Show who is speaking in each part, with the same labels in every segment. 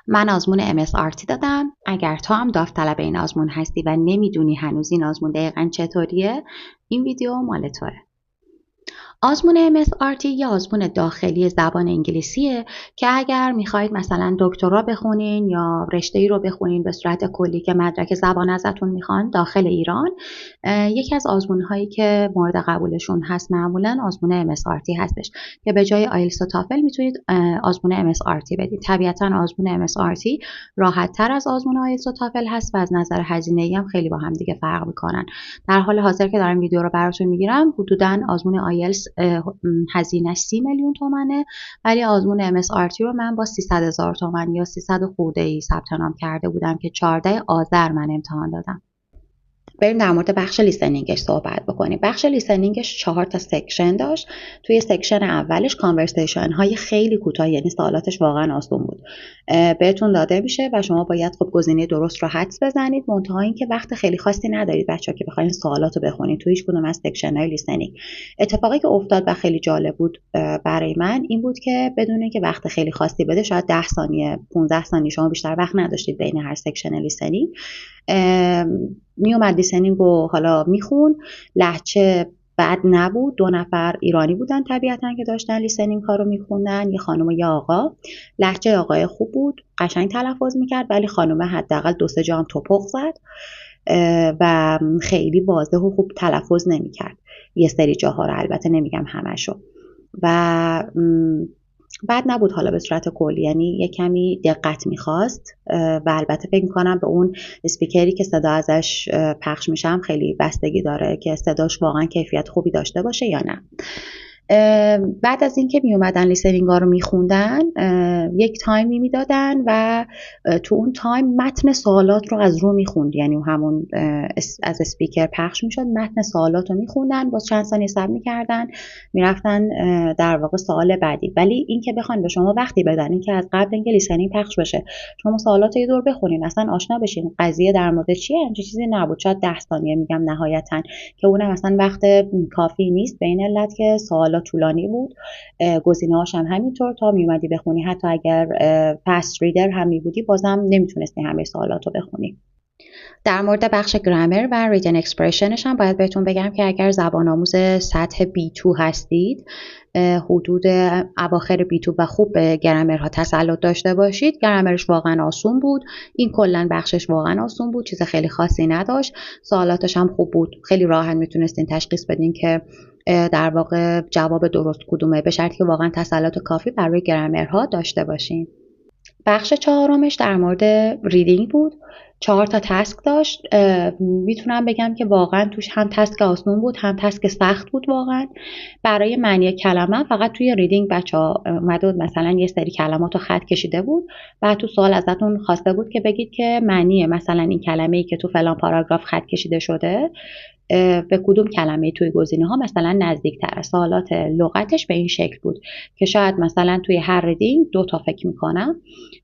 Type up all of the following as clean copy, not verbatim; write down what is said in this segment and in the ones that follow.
Speaker 1: من آزمون MSRT دادم. اگر تو هم داوطلب این آزمون هستی و نمیدونی هنوز این آزمون دقیقاً چطوریه، این ویدیو مال توه. آزمون MSRT یه آزمون داخلی زبان انگلیسیه که اگر میخواید مثلا دکترا بخونین یا رشته‌ای رو بخونین به صورت کلی که مدرک زبان ازتون میخوان داخل ایران، یکی از آزمون‌هایی که مورد قبولشون هست معمولا آزمون MSRT هستش که به جای آیلتس و تافل میتونید آزمون MSRT بدید. طبیعتا آزمون MSRT راحت‌تر از آزمون آیلتس و تافل هست و از نظر هزینه‌ای هم خیلی با هم دیگه فرق میکنن. در حال حاضر که دارم ویدیو رو براتون میگیرم حدوداً آزمون آیلتس هزینه‌اش 30 میلیون تومنه، ولی آزمون MSRT رو من با 300,000 تومن یا 300 خورده ای ثبت نام کرده بودم که 14 آذر من امتحان دادم. بریم در مورد بخش لیسنینگش صحبت بکنیم. بخش لیسنینگش 4 تا سکشن داشت. توی سکشن اولش کانورسیشن های خیلی کوتاه، یعنی سوالاتش واقعا آسون بود، بهتون داده میشه و شما باید خب گزینه درست رو حدس بزنید. منتها اینکه وقت خیلی خاصی ندارید بچه‌ها که بخواید سوالات رو بخونید توی هیچ کدوم از سکشن های لیسنینگ. اتفاقی که افتاد و خیلی جالب بود برای من این بود که بدون اینکه وقت خیلی خاصی بده، شاید 10 ثانیه 15 ثانیه شما بیشتر وقت نداشتید بین هر سکشن لیسنینگ، میومد لیسنینگ رو حالا میخون. لهجه بد نبود، 2 نفر ایرانی بودن طبیعتا که داشتن لیسنینگ ها رو میخوندن، یه خانم و یه آقا. لهجه آقای خوب بود، قشنگ تلفظ میکرد، ولی خانم حداقل 2-3 جا هم توپق زد و خیلی واضح و خوب تلفظ نمیکرد یه سری جاها رو، البته نمیگم همشو. و بد نبود حالا به صورت کلی، یعنی یه کمی دقت میخواست و البته فکر میکنم به اون اسپیکری که صدا ازش پخش میشه هم خیلی بستگی داره که صداش واقعا کیفیت خوبی داشته باشه یا نه. بعد از اینکه می اومدن لیسنینگ ها رو میخوندن یک تایمی میدادن و تو اون تایم متن سوالات رو از رو میخوند، یعنی همون از اسپیکر پخش میشد، متن سوالات رو میخوندن، باز چند ثانیه صبر میکردن میرفتن در واقع سوال بعدی. ولی اینکه بخوان به شما وقتی بدن اینکه از قبل اینکه لیسنینگ پخش بشه شما سوالات رو یه دور بخونین اصلا آشنا بشین قضیه در مورد چیه، همچین چیزی نبود. شاید 10 ثانیه میگم نهایتا، که اونم اصلا وقت کافی نیست به این علت که سوالات طولانی بود. گزینه‌هاش هم همینطور، تا میومدی بخونی حتی اگر فست ریدر هم میبودی بازم نمیتونستی همه سوالات رو بخونی. در مورد بخش گرامر و ریتن اکسپرشنش هم باید بهتون بگم که اگر زبان آموز سطح B2 هستید، حدود اواخر B2 و خوب به گرامرها تسلط داشته باشید، گرامرش واقعا آسون بود. این کلا بخشش واقعا آسون بود، چیز خیلی خاصی نداشت. سوالاتش هم خوب بود، خیلی راحت میتونستین تشخیص بدین که در واقع جواب درست کدومه، به شرطی که واقعا تسلط کافی برای گرامرها داشته باشین. بخش 4مش در مورد ریدینگ بود. 4 تا تسک داشت. میتونم بگم که واقعا توش هم تسک آسون بود هم تسک سخت بود. واقعا برای معنی کلمه فقط توی ریدینگ بچه‌ها اومده بود مثلا یه سری کلمات رو خط کشیده بود و تو سوال ازتون خواسته بود که بگید که معنی مثلا این کلمه‌ای که تو فلان پاراگراف خط کشیده شده به کدوم کلمه توی گزینه ها مثلا نزدیک تره. سوالات لغتش به این شکل بود که شاید مثلا توی هر ریدینگ 2 تا فکر میکنم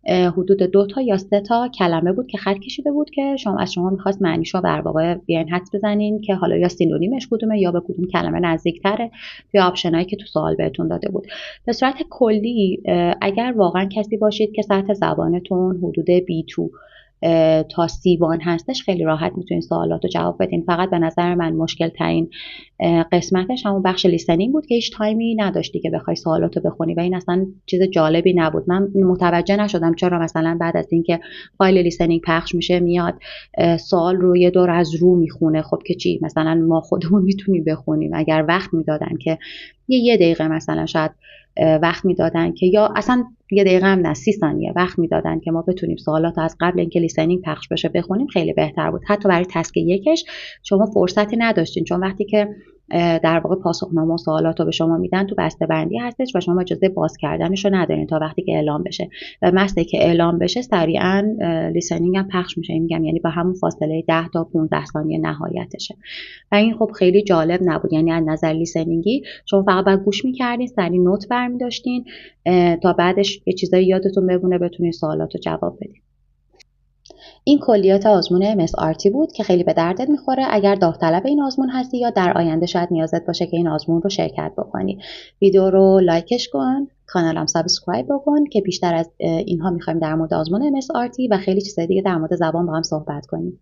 Speaker 1: حدود 2 تا یا 3 تا کلمه بود که خط کشیده بود که از شما میخواست معنیشو در واقع بیاین حدس بزنین که حالا یا سینونیمش کدومه یا به کدوم کلمه نزدیک تره توی آپشنایی که تو سوال بهتون داده بود. به صورت کلی اگر واقعا کسی باشید که سطح زبانتون حدود B2 تا C1 هستش، خیلی راحت میتونید سوالات رو جواب بدین. فقط به نظر من مشکل ترین قسمتش همون بخش لیسنینگ بود که هیچ تایمی نداشتی که بخوای سوالات رو بخونی و این اصلا چیز جالبی نبود. من متوجه نشدم چرا مثلا بعد از اینکه فایل لیسنینگ پخش میشه میاد سوال رو یه دور از رو میخونه. خب که چی، مثلا ما خودمون میتونیم بخونیم. اگر وقت میدادن که یه دقیقه مثلا شاید وقت میدادن که یا اصلا 1 دقیقه هم نه 30 ثانیه وقت میدادن که ما بتونیم سوالات از قبل اینکه لیسنینگ پخش بشه بخونیم، خیلی بهتر بود. حتی برای تسک یکش شما فرصتی نداشتین، چون وقتی که در واقع پاسخنامه و سوالات رو به شما میدن تو بسته‌بندی هستش و شما اجازه باز کردنش رو ندارین تا وقتی که اعلام بشه و مثلا که اعلام بشه سریعا لیسنینگ هم پخش میشه. میگم یعنی با همون فاصله 10 تا 15 ثانیه نهایتشه و این خب خیلی جالب نبود. یعنی از نظر لیسنینگی شما فقط باید گوش می‌کردین، سریع نوت برمی‌داشتین تا بعدش یه چیزایی یادتون بمونه بتونین سوالات رو جواب بدین. این کلیات آزمون MSRT بود که خیلی به دردت میخوره اگر داوطلب این آزمون هستی یا در آینده شاید نیازت باشه که این آزمون رو شرکت بکنی. ویدیو رو لایکش کن، کانالم سابسکرایب بکن که بیشتر از اینها میخوایم در مورد آزمون MSRT و خیلی چیزای دیگه در مورد زبان با هم صحبت کنیم.